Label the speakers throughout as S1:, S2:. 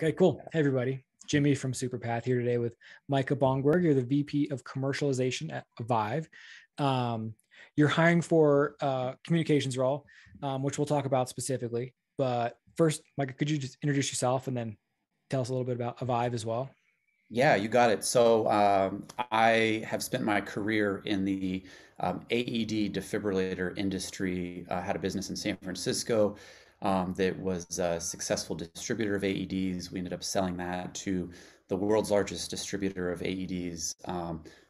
S1: Okay, cool. Hey, everybody. Jimmy from Superpath here today with Micah Bongberg. You're the VP of Commercialization at Avive. You're hiring for communications role, which we'll talk about specifically. But first, Micah, could you just introduce yourself and then tell us a little bit about Avive as well?
S2: Yeah, you got it. So I have spent my career in the AED defibrillator industry. Had a business in San Francisco that was a successful distributor of AEDs. We ended up selling that to the world's largest distributor of AEDs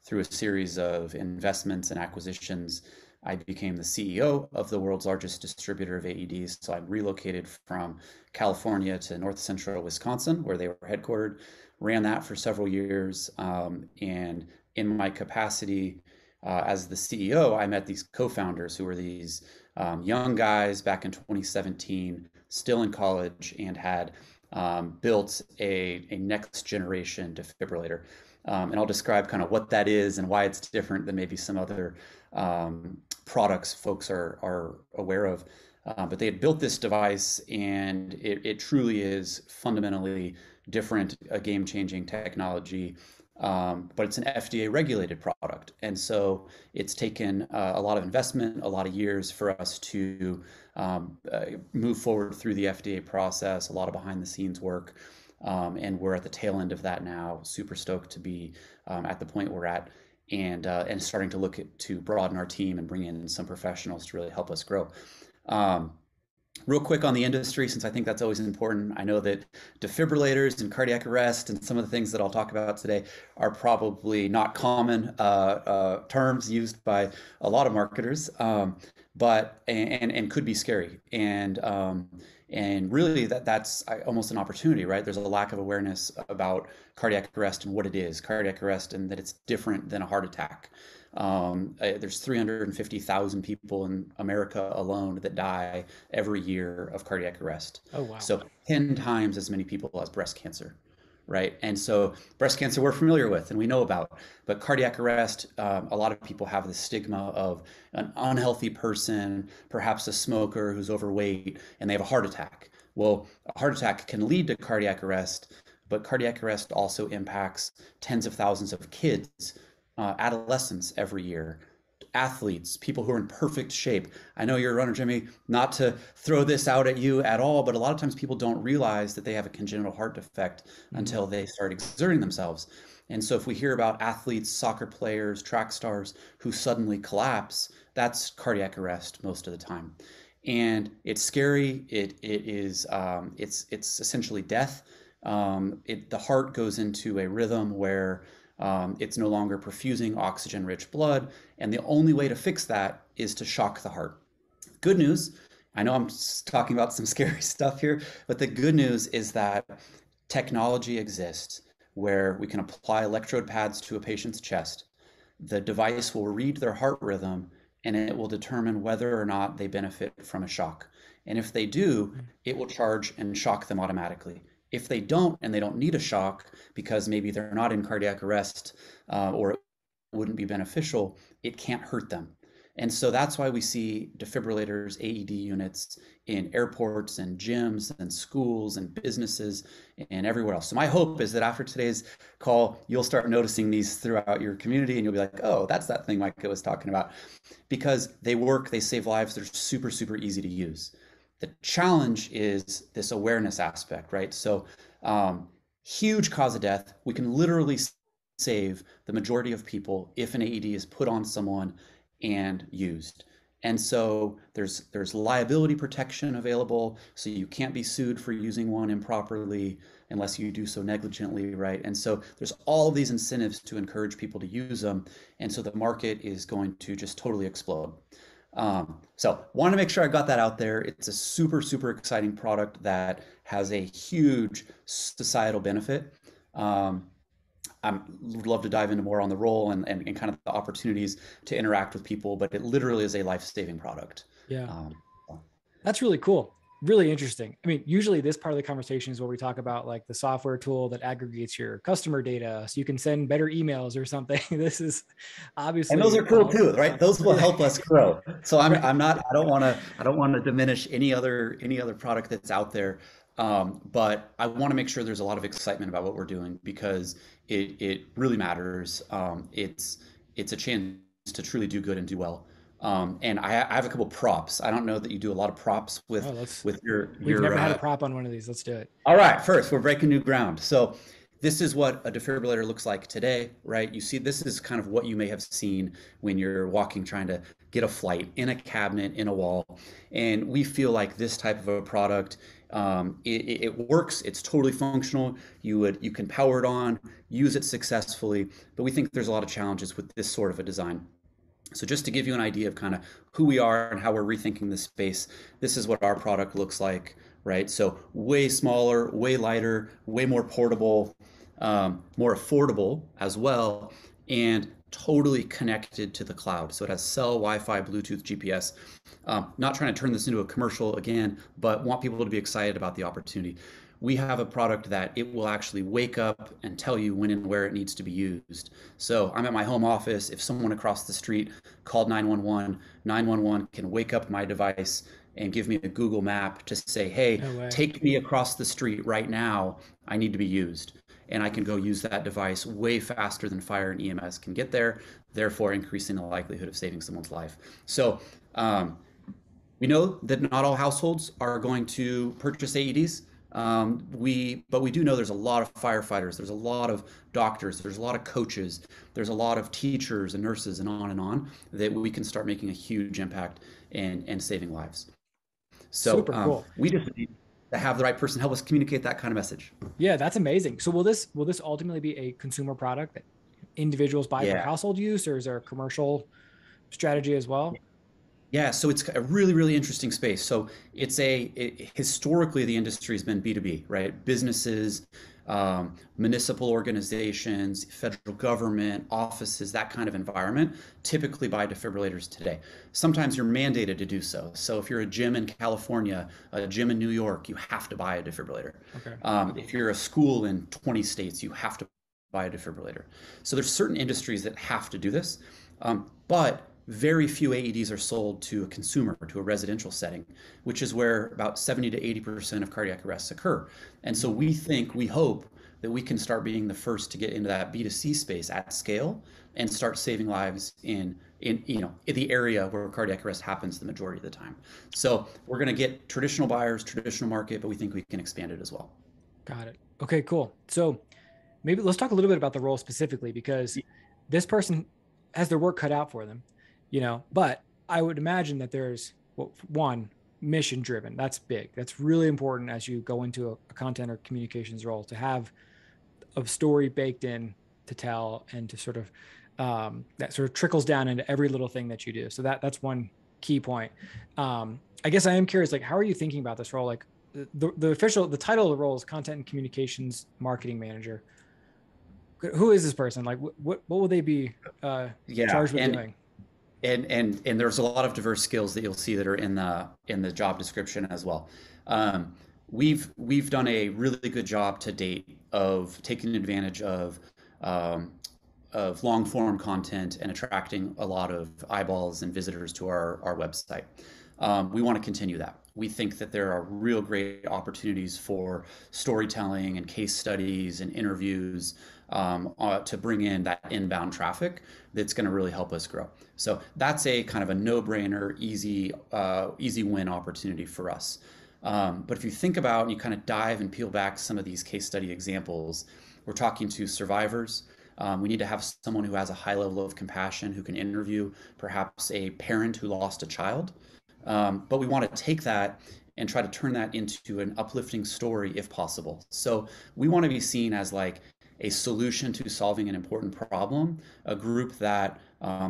S2: through a series of investments and acquisitions. I became the CEO of the world's largest distributor of AEDs. So I relocated from California to north central Wisconsin, where they were headquartered, ran that for several years. And in my capacity as the CEO, I met these co-founders who were these young guys back in 2017, still in college, and had built a next generation defibrillator. And I'll describe kind of what that is and why it's different than maybe some other products folks are aware of. But they had built this device, and it truly is fundamentally different, a game-changing technology. But it's an FDA regulated product. And so it's taken a lot of investment, a lot of years for us to move forward through the FDA process, a lot of behind the scenes work. And we're at the tail end of that now. Super stoked to be at the point we're at, and starting to to broaden our team and bring in some professionals to really help us grow. Real quick on the industry, since I think that's always important. I know that defibrillators and cardiac arrest and some of the things that I'll talk about today are probably not common terms used by a lot of marketers, but could be scary. And really that's almost an opportunity, right? There's a lack of awareness about cardiac arrest and what it is, cardiac arrest, and that it's different than a heart attack. There's 350,000 people in America alone that die every year of cardiac arrest.
S1: Oh, wow.
S2: So 10 times as many people as breast cancer, right? And so breast cancer we're familiar with and we know about, but cardiac arrest, a lot of people have the stigma of an unhealthy person, perhaps a smoker who's overweight, and they have a heart attack. Well, a heart attack can lead to cardiac arrest, but cardiac arrest also impacts tens of thousands of kids, adolescents every year, athletes, people who are in perfect shape. I know you're a runner, Jimmy, not to throw this out at you at all, but a lot of times people don't realize that they have a congenital heart defect until they start exerting themselves. And so if we hear about athletes, soccer players, track stars who suddenly collapse, that's cardiac arrest most of the time. And it's scary. It's essentially death. The heart goes into a rhythm where it's no longer perfusing oxygen-rich blood, and the only way to fix that is to shock the heart. Good news, I know I'm talking about some scary stuff here, but the good news is that technology exists where we can apply electrode pads to a patient's chest. The device will read their heart rhythm, and it will determine whether or not they benefit from a shock. And if they do, it will charge and shock them automatically. If they don't, and they don't need a shock because maybe they're not in cardiac arrest or it wouldn't be beneficial, it can't hurt them. And so that's why we see defibrillators, AED units in airports and gyms and schools and businesses and everywhere else. So my hope is that after today's call, you'll start noticing these throughout your community and you'll be like, oh, that's that thing Micah was talking about. Because they work, they save lives, they're super, super easy to use. The challenge is this awareness aspect, right? So huge cause of death. We can literally save the majority of people if an AED is put on someone and used. And so there's liability protection available. So you can't be sued for using one improperly unless you do so negligently, right? And so there's all of these incentives to encourage people to use them. And so the market is going to just totally explode. So want to make sure I got that out there. It's a super, super exciting product that has a huge societal benefit. I would love to dive into more on the role and kind of the opportunities to interact with people, but it literally is a life-saving product.
S1: Yeah. That's really cool. Really interesting. I mean, usually this part of the conversation is where we talk about like the software tool that aggregates your customer data so you can send better emails or something. This is obviously,
S2: and those are cool too, right? Those will help us grow. So
S1: Right.
S2: I don't want to diminish any other product that's out there. But I want to make sure there's a lot of excitement about what we're doing because it really matters. It's a chance to truly do good and do well. And I have a couple props. I don't know that you do a lot of props
S1: Oh, let's.
S2: with
S1: We've
S2: your
S1: never had a prop on one of these. Let's do it.
S2: all right, first, we're breaking new ground. So, this is what a defibrillator looks like today, right? You see, this is kind of what you may have seen when you're walking, trying to get a flight in a cabinet, in a wall. And we feel like this type of a product, it works. It's totally functional. You can power it on, use it successfully. But we think there's a lot of challenges with this sort of a design. So just to give you an idea of kind of who we are and how we're rethinking this space, this is what our product looks like, right? So way smaller, way lighter, way more portable, more affordable as well, and totally connected to the cloud. So it has cell, Wi-Fi, Bluetooth, GPS. Not trying to turn this into a commercial again, but want people to be excited about the opportunity. We have a product that it will actually wake up and tell you when and where it needs to be used. So I'm at my home office. If someone across the street called 911, 911 can wake up my device and give me a Google map to say, hey,
S1: No way.
S2: take me across the street right now. I need to be used. And I can go use that device way faster than fire and EMS can get there, therefore increasing the likelihood of saving someone's life. So we know that not all households are going to purchase AEDs. But we do know there's a lot of firefighters, there's a lot of doctors, there's a lot of coaches, there's a lot of teachers and nurses and on that we can start making a huge impact and saving lives. So
S1: Super cool.
S2: we just need to have the right person help us communicate that kind of message.
S1: Yeah, that's amazing. So will this ultimately be a consumer product that individuals buy for
S2: Yeah.
S1: household use, or is there a commercial strategy as well?
S2: Yeah, so it's a really, really interesting space. So historically the industry has been B2B, right? Businesses, municipal organizations, federal government, offices, that kind of environment typically buy defibrillators today. Sometimes you're mandated to do so. So if you're a gym in California, a gym in New York, you have to buy a defibrillator.
S1: Okay.
S2: If you're a school in 20 states, you have to buy a defibrillator. So there's certain industries that have to do this, but very few AEDs are sold to a consumer, to a residential setting, which is where about 70 to 80% of cardiac arrests occur. And so we hope that we can start being the first to get into that B2C space at scale and start saving lives in the area where cardiac arrest happens the majority of the time. So we're going to get traditional buyers, traditional market, but we think we can expand it as well.
S1: Got it. Okay, cool. So maybe let's talk a little bit about the role specifically, because this person has their work cut out for them, but I would imagine that there's one, mission driven. That's big. That's really important as you go into a content or communications role, to have a story baked in to tell, and to sort of that sort of trickles down into every little thing that you do. So that's one key point. I guess I am curious, like, how are you thinking about this role? Like the title of the role is content and communications marketing manager. Who is this person? Like, what will they be
S2: Yeah,
S1: charged with doing?
S2: and there's a lot of diverse skills that you'll see that are in the job description as well. We've done a really good job to date of taking advantage of long form content and attracting a lot of eyeballs and visitors to our website. We want to continue that. We think that there are real great opportunities for storytelling and case studies and interviews to bring in that inbound traffic that's going to really help us grow. So that's a kind of a no-brainer, easy win opportunity for us. But if you think about and you kind of dive and peel back some of these case study examples, we're talking to survivors. We need to have someone who has a high level of compassion, who can interview perhaps a parent who lost a child. But we want to take that and try to turn that into an uplifting story if possible. So we want to be seen as like a solution to solving an important problem, a group that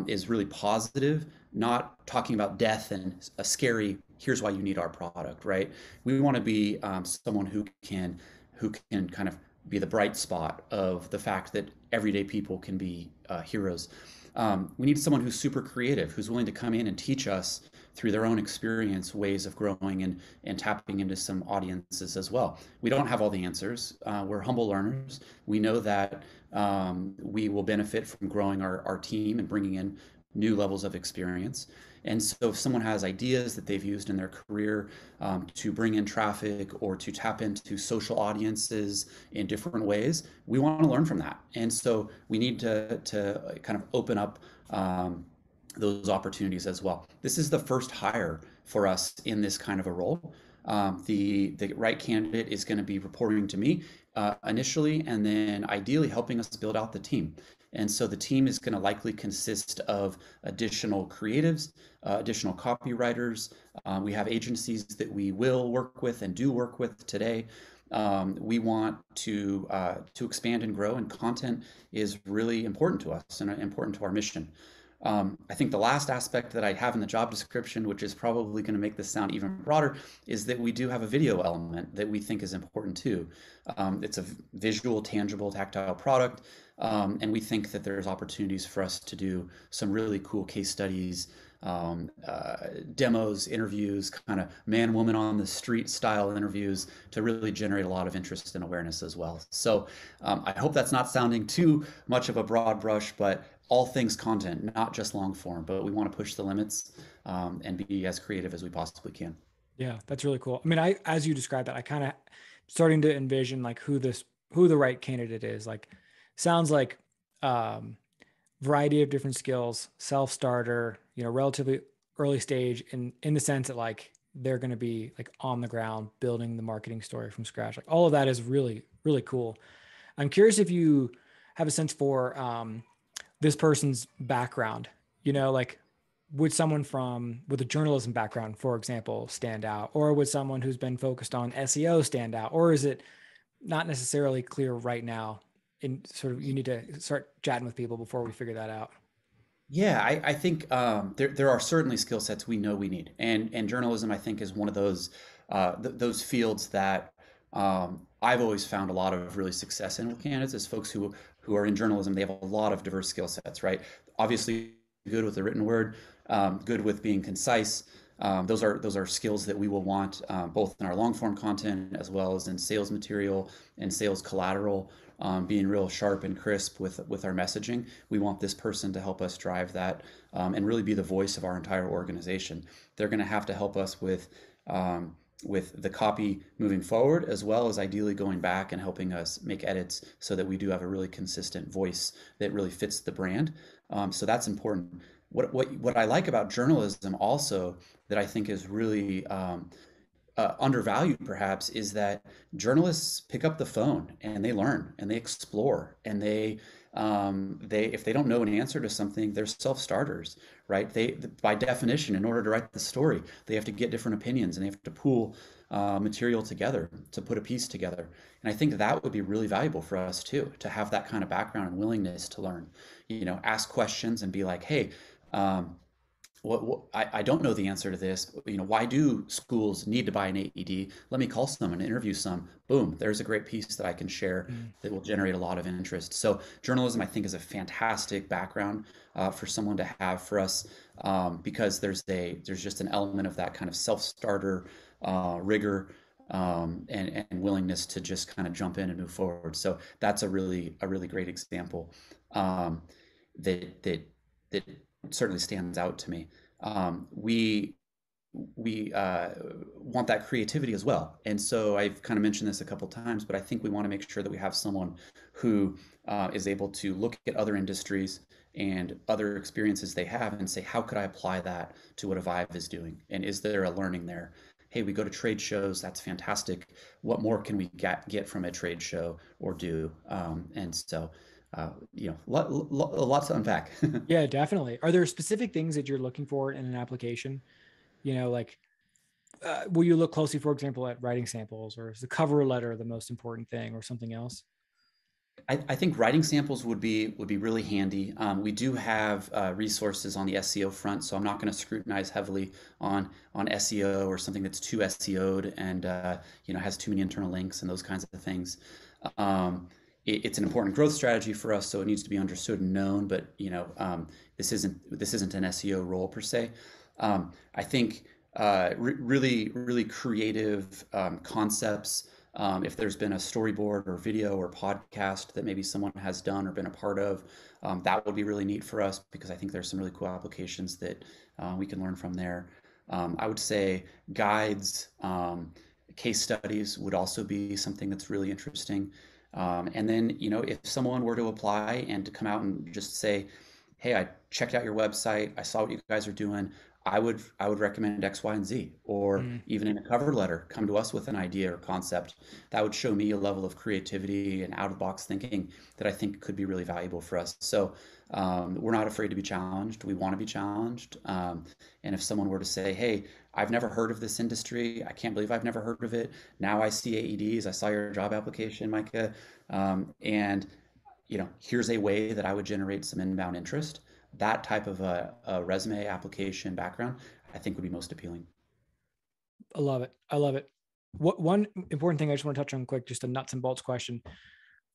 S2: is really positive, not talking about death and a scary, here's why you need our product, right? We want to be someone who can kind of be the bright spot of the fact that everyday people can be heroes. We need someone who's super creative, who's willing to come in and teach us through their own experience ways of growing and tapping into some audiences as well. We don't have all the answers. We're humble learners. We know that we will benefit from growing our team and bringing in new levels of experience. And so if someone has ideas that they've used in their career to bring in traffic or to tap into social audiences in different ways, we want to learn from that. And so we need to kind of open up those opportunities as well. This is the first hire for us in this kind of a role. The right candidate is going to be reporting to me initially, and then ideally helping us build out the team. And so the team is going to likely consist of additional creatives, additional copywriters. We have agencies that we will work with and do work with today. We want to expand and grow, and content is really important to us and important to our mission. I think the last aspect that I have in the job description, which is probably going to make this sound even broader, is that we do have a video element that we think is important too. It's a visual, tangible, tactile product, and we think that there's opportunities for us to do some really cool case studies, demos, interviews, kind of man, woman on the street style interviews to really generate a lot of interest and awareness as well. So I hope that's not sounding too much of a broad brush, but all things content, not just long form, but we want to push the limits and be as creative as we possibly can.
S1: Yeah, that's really cool. I mean, as you described that, I kind of starting to envision like who the right candidate is. Like, sounds like variety of different skills, self-starter, relatively early stage in the sense that like they're going to be like on the ground building the marketing story from scratch. Like all of that is really, really cool. I'm curious if you have a sense for this person's background, like would someone with a journalism background, for example, stand out, or would someone who's been focused on SEO stand out, or is it not necessarily clear right now? In sort of, you need to start chatting with people before we figure that out.
S2: Yeah, I think there are certainly skill sets we know we need, and journalism I think is one of those fields that I've always found a lot of really success in with candidates is folks who are in journalism. They have a lot of diverse skill sets, right? Obviously, good with the written word, good with being concise. Those are skills that we will want both in our long form content as well as in sales material and sales collateral. Being real sharp and crisp with our messaging. We want this person to help us drive that and really be the voice of our entire organization. They're going to have to help us with the copy moving forward, as well as ideally going back and helping us make edits so that we do have a really consistent voice that really fits the brand. So that's important. What I like about journalism also that I think is really undervalued perhaps is that journalists pick up the phone and they learn and they explore and they if they don't know an answer to something, they're self-starters, right? They by definition, in order to write the story, they have to get different opinions and they have to pool material together to put a piece together. And I think that would be really valuable for us too, to have that kind of background and willingness to learn, ask questions and be like, hey, I don't know the answer to this. Why do schools need to buy an AED? Let me call some and interview some. Boom, there's a great piece that I can share that will generate a lot of interest. So journalism, I think, is a fantastic background for someone to have for us because there's just an element of that kind of self-starter rigor and willingness to just kind of jump in and move forward. So that's a really great example that certainly stands out to me. We want that creativity as well. And so I've kind of mentioned this a couple times, but I think we want to make sure that we have someone who is able to look at other industries and other experiences they have and say, how could I apply that to what Avive is doing? And is there a learning there? Hey, we go to trade shows. That's fantastic. What more can we get from a trade show or do? And so lots to unpack.
S1: Yeah, definitely. Are there specific things that you're looking for in an application? Like, will you look closely, for example, at writing samples, or is the cover letter the most important thing, or something else?
S2: I think writing samples would be really handy. We do have resources on the SEO front, so I'm not going to scrutinize heavily on SEO or something that's too SEO'd and has too many internal links and those kinds of things. It's an important growth strategy for us, so it needs to be understood and known. But this isn't an SEO role per se. I think really creative concepts If there's been a storyboard or video or podcast that maybe someone has done or been a part of, that would be really neat for us, because I think there's some really cool applications that we can learn from there. I would say guides, case studies would also be something that's really interesting. And then, if someone were to apply and to come out and just say, hey, I checked out your website, I saw what you guys are doing, I would recommend X, Y, and Z. Or even in a cover letter, come to us with an idea or concept that would show me a level of creativity and out of box thinking that I think could be really valuable for us. So we're not afraid to be challenged. We want to be challenged. And if someone were to say, hey, I've never heard of this industry, I can't believe I've never heard of it. Now I see AEDs. I saw your job application, Micah. And here's a way that I would generate some inbound interest. That type of a resume application background, I think, would be most appealing.
S1: I love it. I love it. One important thing I just want to touch on quick, just a nuts and bolts question.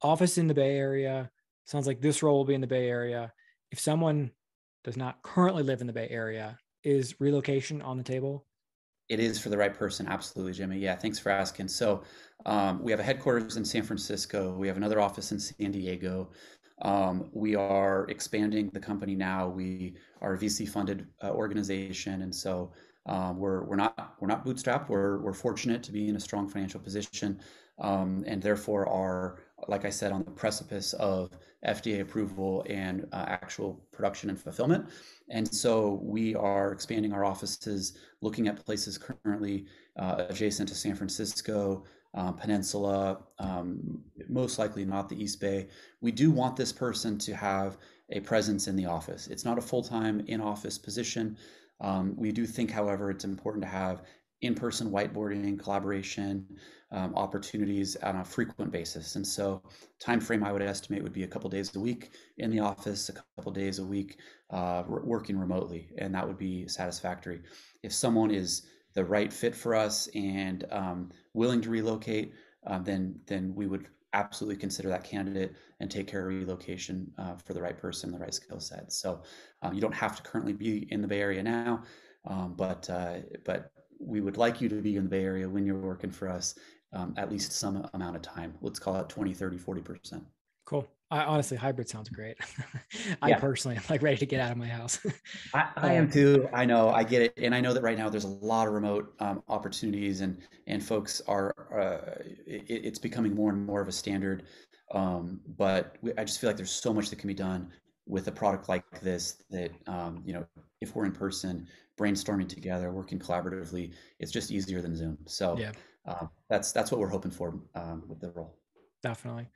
S1: Office in the Bay Area. Sounds like this role will be in the Bay Area. If someone does not currently live in the Bay Area, is relocation on the table?
S2: It is for the right person. Absolutely, Jimmy. Yeah, thanks for asking. So we have a headquarters in San Francisco. We have another office in San Diego. We are expanding the company now. We are a VC funded organization. And so we're not bootstrapped. We're fortunate to be in a strong financial position, and therefore are, like I said, on the precipice of FDA approval and actual production and fulfillment. And so we are expanding our offices, looking at places currently adjacent to San Francisco, Peninsula, most likely not the East Bay. We do want this person to have a presence in the office. It's not a full-time in-office position. We do think, however, it's important to have in-person whiteboarding, collaboration, opportunities on a frequent basis. And so time frame I would estimate would be a couple days a week in the office, a couple days a week working remotely, and that would be satisfactory. If someone is the right fit for us and willing to relocate, then we would absolutely consider that candidate and take care of relocation for the right person, the right skill set. So you don't have to currently be in the Bay Area now, but we would like you to be in the Bay Area when you're working for us at least some amount of time. Let's call it 20, 30, 40%.
S1: Cool. I honestly, hybrid sounds great. I personally am like ready to get out of my house.
S2: I am too. I know, I get it. And I know that right now there's a lot of remote opportunities, and folks are, it's becoming more and more of a standard. But I just feel like there's so much that can be done with a product like this that, if we're in person, brainstorming together, working collaboratively, it's just easier than Zoom. So
S1: yeah,
S2: that's what we're hoping for with the role.
S1: Definitely.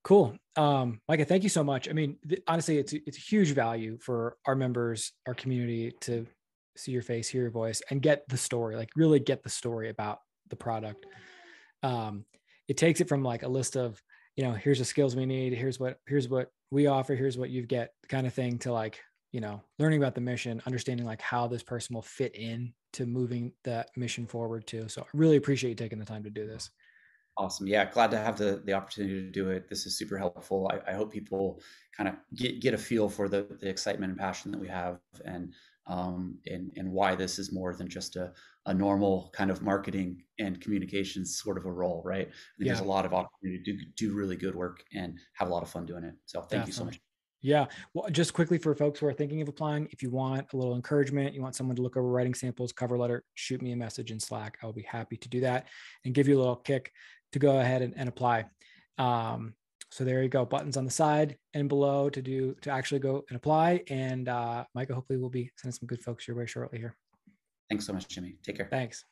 S1: Cool. Micah, thank you so much. I mean, honestly, it's a huge value for our members, our community, to see your face, hear your voice, and get the story, like really get the story about the product. It takes it from like a list of, here's the skills we need, here's what we offer, here's what you get kind of thing, to like, learning about the mission, understanding like how this person will fit in to moving that mission forward too. So I really appreciate you taking the time to do this.
S2: Awesome. Yeah, glad to have the opportunity to do it. This is super helpful. I hope people kind of get a feel for the excitement and passion that we have, and why this is more than just a normal kind of marketing and communications sort of a role, right? I think there's a lot of opportunity to do really good work and have a lot of fun doing it. So thank you so much.
S1: Yeah. Well, just quickly for folks who are thinking of applying, if you want a little encouragement, you want someone to look over writing samples, cover letter, shoot me a message in Slack. I'll be happy to do that and give you a little kick to go ahead and apply. So there you go. Buttons on the side and below to actually go and apply. And Micah, hopefully we'll be sending some good folks your way shortly here.
S2: Thanks so much, Jimmy. Take care.
S1: Thanks.